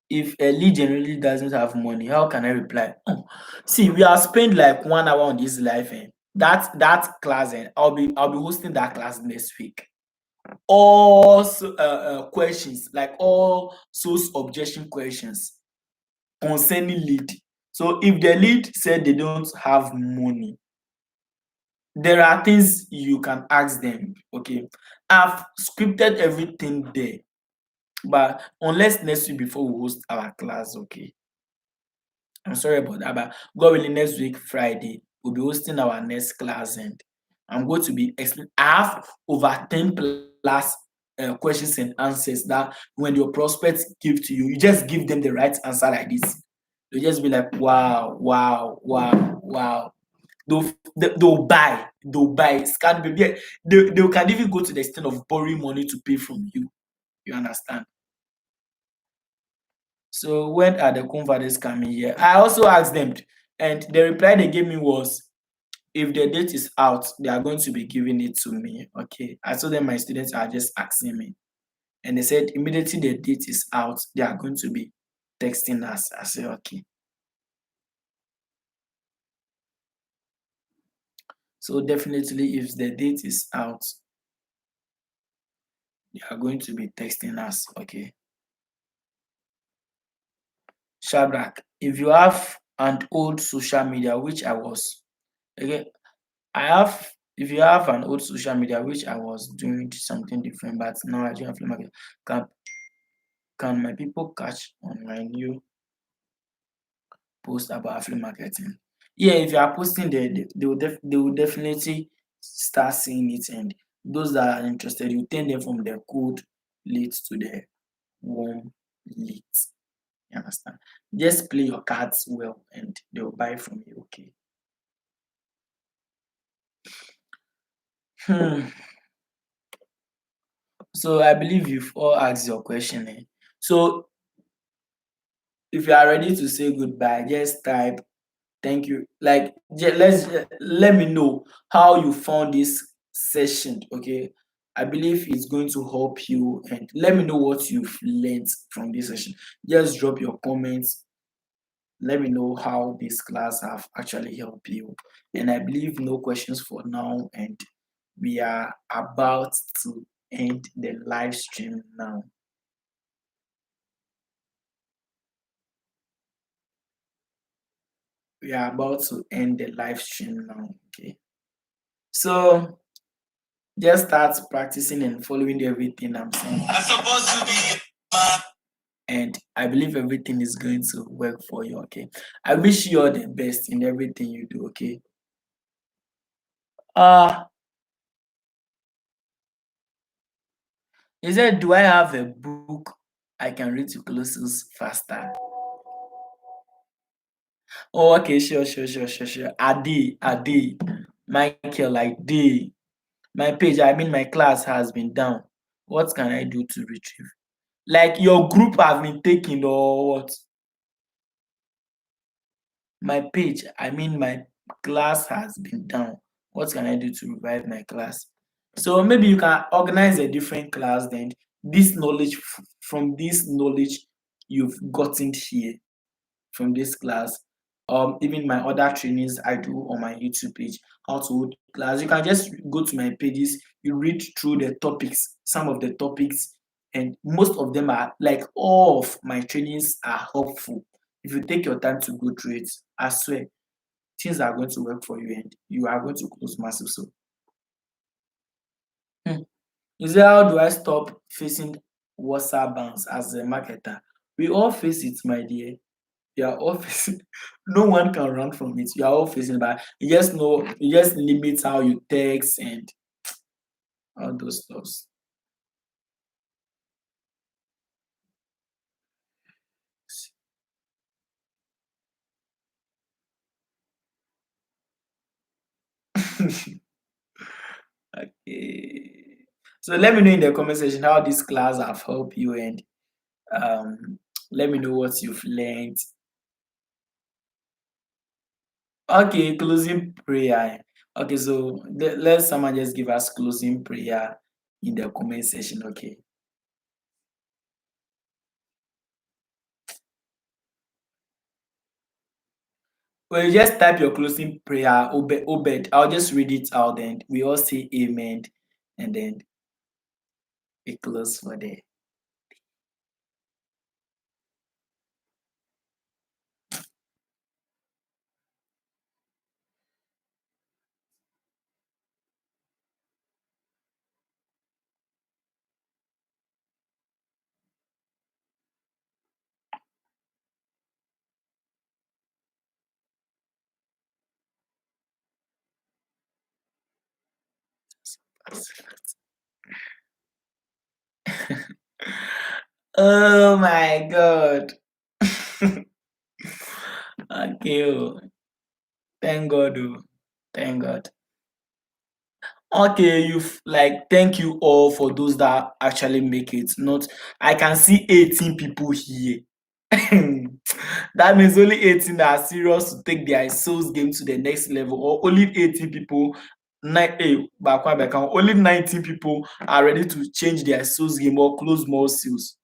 If a lead generally doesn't have money, how can I reply? Oh, see, we have spent like 1 hour on this live, and that class, and I'll be hosting that class next week. All questions, like all source objection questions. concerning lead. So if the lead said they don't have money, there are things you can ask them. Okay, I've scripted everything there, but unless next week before we host our class, okay. I'm sorry about that, but God willing, next week Friday we'll be hosting our next class, and I'm going to be explain. I have over 10 plus questions and answers that when your prospects give to you, you just give them the right answer like this. They'll just be like, wow, wow, wow, wow. They'll buy, they'll buy. Scan baby. Yeah, they can even go to the extent of borrowing money to pay from you. You understand? So when are the converters coming here? I also asked them, and the reply they gave me was, if the date is out, they are going to be giving it to me. Okay. I told them my students are just asking me. And they said immediately the date is out, they are going to be texting us. I said, okay. So definitely if the date is out, they are going to be texting us. Okay. Shadrach, if you have an old social media, which I was, okay, I have, if you have an old social media, which I was doing something different, but now I do have market, can, can my people catch on my new post about affiliate marketing? Yeah, if you are posting there, they will definitely start seeing it, and those that are interested, you turn them from the cold leads to the warm leads. You understand? Just play your cards well, and they'll buy from you. Okay. Hmm. So I believe you've all asked your question. Eh? So if you are ready to say goodbye, just type thank you. Like let me know how you found this session. Okay. I believe it's going to help you, and let me know what you've learned from this session. Just drop your comments. Let me know how this class have actually helped you. And I believe no questions for now, and we are about to end the live stream now. We are about to end the live stream now. Okay. So just start practicing and following everything I'm saying. I'm supposed to be. And I believe everything is going to work for you. Okay. I wish you all the best in everything you do. Okay. Uh is there, do I have a book I can read to close faster? Oh, okay, sure. Adi, Michael, I did. My page, I mean my class has been down. What can I do to retrieve? Like your group have been taken or what? My page, I mean my class has been down. What can I do to revive my class? So maybe you can organize a different class then. This knowledge from this knowledge you've gotten here from this class, even my other trainings I do on my YouTube page, how to hold class. You can just go to my pages, you read through the topics, some of the topics, and most of them are like all of my trainings are helpful. If you take your time to go through it, I swear things are going to work for you, and you are going to close massive. So, hmm. You say, how do I stop facing WhatsApp bans as a marketer? We all face it, my dear. You are all facing. No one can run from it. You are all facing, but you just know, you just limit how you text and all those stuff. Okay. So let me know in the comment section how this class have helped you, and um let me know what you've learned. Okay, closing prayer. Okay, so let someone just give us closing prayer in the comment section. Okay. Well, you just type your closing prayer, Obed. I'll just read it out, and we all say amen, and then we close for the Oh my God. Okay. Oh. Thank God. Oh. Thank God. Okay, you've like thank you all for those that actually make it. Not I can see 18 people here. That means only 18 that are serious to take their sales game to the next level, or only 18 people, only 19 people are ready to change their sales game or close more sales.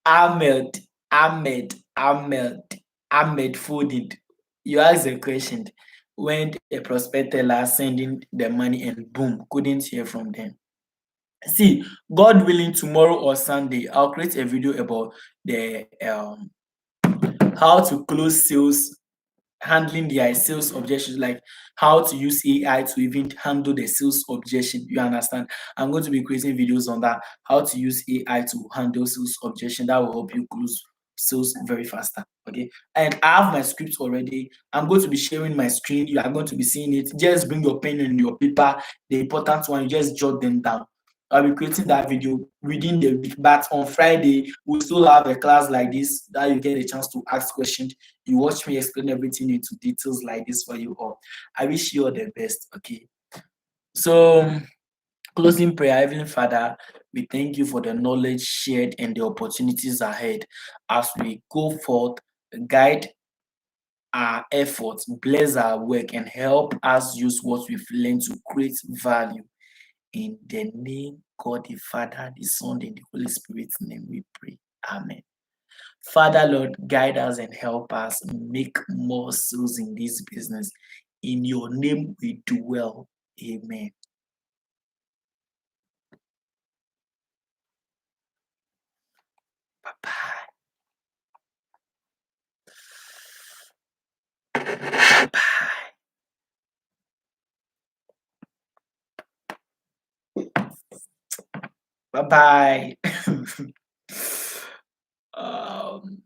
Ahmed, Ahmed, Ahmed, Ahmed Foden. You asked a question when a prospect teller sending the money and boom, couldn't hear from them. See, God willing, tomorrow or Sunday, I'll create a video about the how to close sales, handling their sales objections, like how to use AI to even handle the sales objection. You understand? I'm going to be creating videos on that, how to use AI to handle sales objection. That will help you close sales very faster. Okay. And I have my script already. I'm going to be sharing my screen. You are going to be seeing it. Just bring your pen and your paper. The important one, you just jot them down. I'll be creating that video within the week. But on Friday, we'll still have a class like this that you get a chance to ask questions. You watch me explain everything into details like this for you all. I wish you all the best. Okay. So, closing prayer, Heavenly Father, we thank you for the knowledge shared and the opportunities ahead as we go forth. Guide our efforts, bless our work, and help us use what we've learned to create value. In the name God the Father, the Son, and the Holy Spirit's name we pray. Amen. Father, Lord, guide us and help us make more souls in this business. In your name we do well. Amen. Bye-bye. Bye-bye. um,